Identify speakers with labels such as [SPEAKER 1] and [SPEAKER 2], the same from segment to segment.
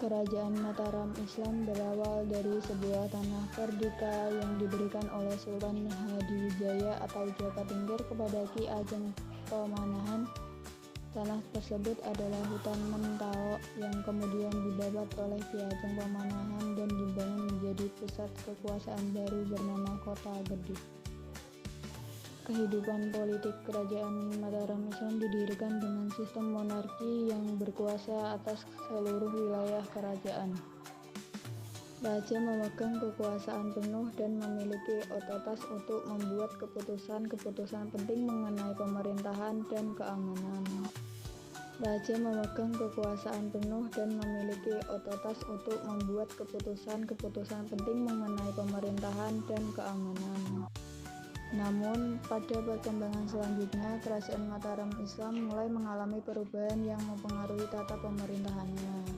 [SPEAKER 1] Kerajaan Mataram Islam berawal dari sebuah tanah merdeka yang diberikan oleh Sultan Hadiwijaya atau Jaka Tingkir kepada Ki Ajeng Pemanahan. Tanah tersebut adalah hutan Mentawai yang kemudian didapat oleh Ki Ajeng Pemanahan dan dibangun menjadi pusat kekuasaan baru bernama Kota Gede. Kehidupan politik Kerajaan Mataram Islam didirikan dengan sistem monarki yang berkuasa atas seluruh wilayah kerajaan. Raja memegang kekuasaan penuh dan memiliki otoritas untuk membuat keputusan-keputusan penting mengenai pemerintahan dan keamanan. Raja memegang kekuasaan penuh dan memiliki otoritas untuk membuat keputusan-keputusan penting mengenai pemerintahan dan keamanan. Namun, pada perkembangan selanjutnya, Kerajaan Mataram Islam mulai mengalami perubahan yang mempengaruhi tata pemerintahannya.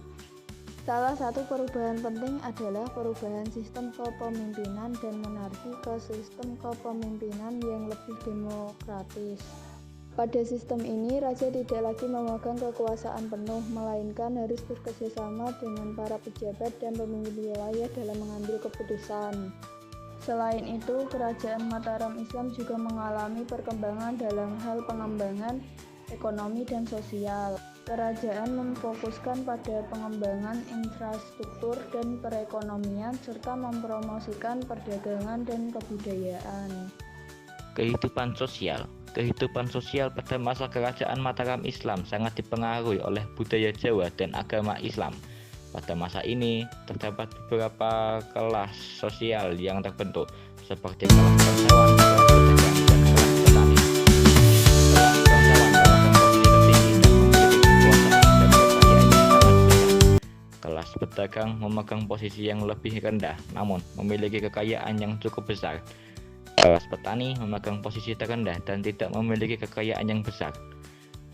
[SPEAKER 1] Salah satu perubahan penting adalah perubahan sistem kepemimpinan dan monarki ke sistem kepemimpinan yang lebih demokratis. Pada sistem ini, raja tidak lagi memegang kekuasaan penuh, melainkan harus bekerjasama dengan para pejabat dan pemimpin wilayah dalam mengambil keputusan. Selain itu, Kerajaan Mataram Islam juga mengalami perkembangan dalam hal pengembangan ekonomi dan sosial. Kerajaan memfokuskan pada pengembangan infrastruktur dan perekonomian serta mempromosikan perdagangan dan kebudayaan.
[SPEAKER 2] Kehidupan sosial pada masa Kerajaan Mataram Islam sangat dipengaruhi oleh budaya Jawa dan agama Islam. Pada masa ini, terdapat beberapa kelas sosial yang terbentuk, seperti kelas bangsawan, kelas pedagang, dan kelas petani. Kelas bangsawan memegang posisi tertinggi dan memiliki kekuasaan dan kekayaan yang sangat besar. Kelas pedagang memegang posisi yang lebih rendah, namun memiliki kekayaan yang cukup besar. Kelas petani memegang posisi terendah dan tidak memiliki kekayaan yang besar.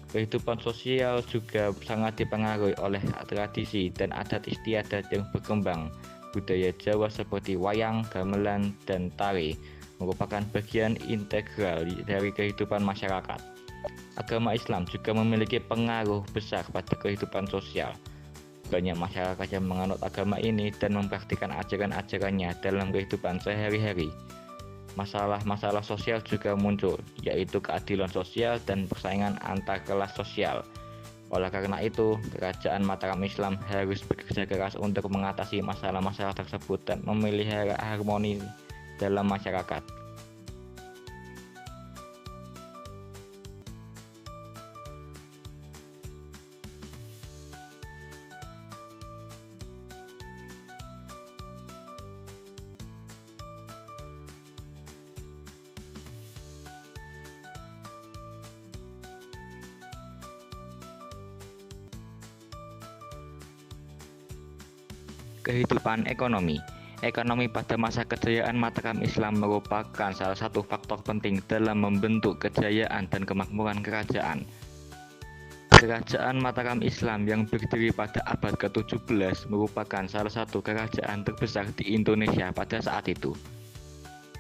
[SPEAKER 2] Kehidupan sosial juga sangat dipengaruhi oleh tradisi dan adat istiadat yang berkembang. Budaya Jawa seperti wayang, gamelan, dan tari merupakan bagian integral dari kehidupan masyarakat. Agama Islam juga memiliki pengaruh besar pada kehidupan sosial. Banyak masyarakat yang menganut agama ini dan mempraktikkan ajaran-ajarannya dalam kehidupan sehari-hari. Masalah-masalah sosial juga muncul, yaitu keadilan sosial dan persaingan antar kelas sosial. Oleh karena itu, Kerajaan Mataram Islam harus bekerja keras untuk mengatasi masalah-masalah tersebut dan memelihara harmoni dalam masyarakat. Kehidupan ekonomi pada masa kejayaan Mataram Islam merupakan salah satu faktor penting dalam membentuk kejayaan dan kemakmuran kerajaan. Kerajaan Mataram Islam yang berdiri pada abad ke-17 merupakan salah satu kerajaan terbesar di Indonesia pada saat itu.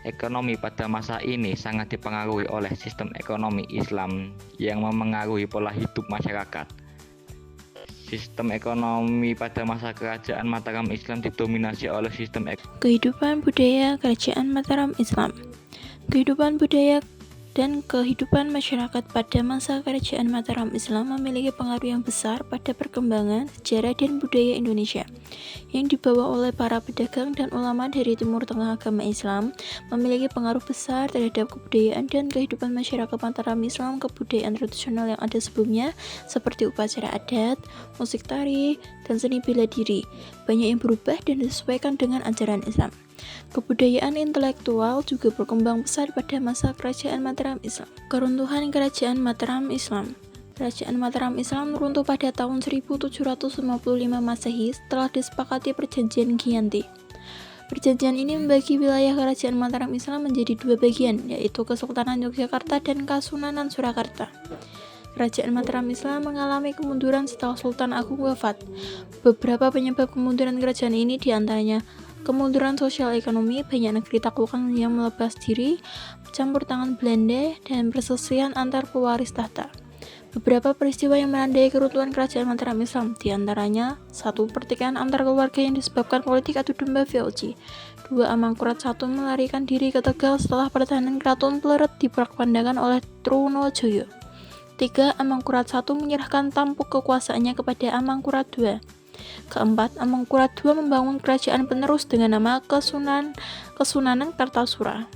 [SPEAKER 2] Ekonomi pada masa ini sangat dipengaruhi oleh sistem ekonomi Islam yang memengaruhi pola hidup masyarakat. Sistem ekonomi pada masa Kerajaan Mataram Islam didominasi oleh sistem
[SPEAKER 3] kehidupan budaya Kerajaan Mataram Islam. Kehidupan budaya dan kehidupan masyarakat pada masa Kerajaan Mataram Islam memiliki pengaruh yang besar pada perkembangan sejarah dan budaya Indonesia, yang dibawa oleh para pedagang dan ulama dari Timur Tengah. Agama Islam memiliki pengaruh besar terhadap kebudayaan dan kehidupan masyarakat Mataram Islam. Kebudayaan tradisional yang ada sebelumnya, seperti upacara adat, musik tari, dan seni bela diri, banyak yang berubah dan disesuaikan dengan ajaran Islam. Kebudayaan intelektual juga berkembang pesat pada masa Kerajaan Mataram Islam. Keruntuhan Kerajaan Mataram Islam. Kerajaan Mataram Islam runtuh pada tahun 1755 Masehi setelah disepakati Perjanjian Giyanti. Perjanjian ini membagi wilayah Kerajaan Mataram Islam menjadi dua bagian, yaitu Kesultanan Yogyakarta dan Kasunanan Surakarta. Kerajaan Mataram Islam mengalami kemunduran setelah Sultan Agung wafat. Beberapa penyebab kemunduran kerajaan ini diantaranya kemunduran sosial ekonomi, banyak negeri taklukkan yang melepas diri, campur tangan Belanda, dan perselisihan antar pewaris tahta. Beberapa peristiwa yang menandai keruntuhan kerajaan Mataram Islam, diantaranya 1. Pertikaian antar keluarga yang disebabkan politik adu domba VOC. 2. Amangkurat I melarikan diri ke Tegal setelah pertahanan keraton Pleret diperpandakan oleh Trunojoyo. 3. Amangkurat I menyerahkan tampuk kekuasaannya kepada Amangkurat II. Keempat, Amangkurat II membangun kerajaan penerus dengan nama Kesunanan Kartasura.